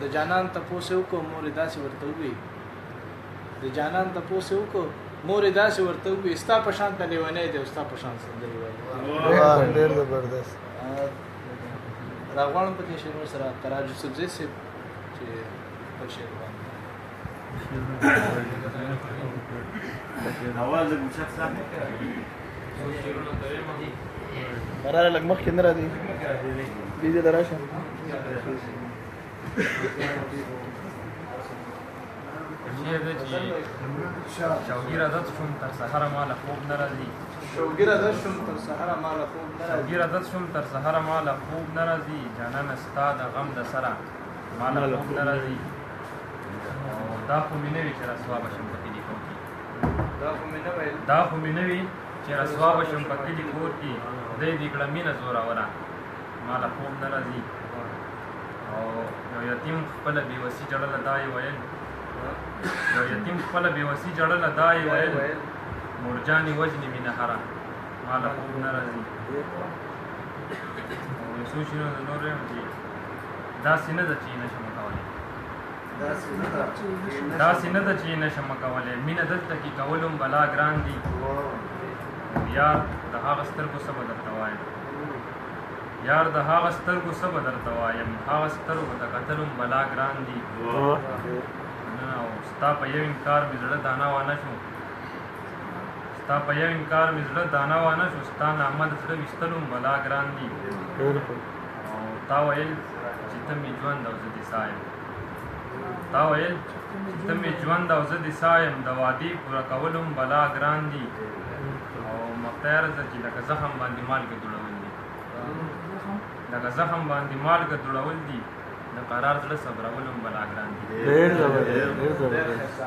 د جانان تپوس وکړو مور داسې ورته وي د جانان تپوس وکړو مور داسې ورته وي ستا په شان ته لیونی دی ستا په شان سندري وایي واه ډېر زبردست راغواړم په دې شعر سره تراج یوسفزي صاحب چې په شعر باندې اواز مشخص مراره لږ مخکې نه راځي دې ته راشه شوګیر عادت شوم تر سحره مال خوب نه راځي شوګیر عادت شوم تر سحره مال خوب نه راځي شوګیر عادت شوم تر سحره مال خوب نه راځي جانان ستا د غم د سره مال خوب نه راځي دا خو مې نه وي چې رسوا بشم په کلي کور کې دا خو مې نه وي چې رسوا بشم په کلي کور کې دی دې کړه مینه زوروره مال خوب نه راځي او یو یتیم خپله بېوسي جړله دا یې ویل یو یتیم خپله بېوسي جړله دا یې ویل مورجانې وجنې مینه هره ماله خوب نه راځي او یو څو شیونه د نور یم چې داسې نه ده چې یې نشم کولی داسې نه ده چې یې نشم کولی مینه دلته کې کولم بلا ګران دي یار د هغه سترګو څه به درته وایم یار د هغه سترګو څه به درته وایم هغه سترګو ته کتلم بلا ګران دي او ستا په یو انکار مې زړه دانه وانه شو ستا په یو انکار مې زړه دانه وانه شو ستا نامه د زړه ویستلم بلا ګران دي او تا ویل چې ته مې ژوند او زه دې سا یم تا ویل چې ته مې ژوند او زه دې سا یم د وعدې پوره کولم بلا ګران دي او مختار زه چې لکه زخم باندې مالګه دوړول دي لکه زخم باندې مالګه دوړول دي د قرار زړه صبرولم بلا ګران دي ډېر زبردست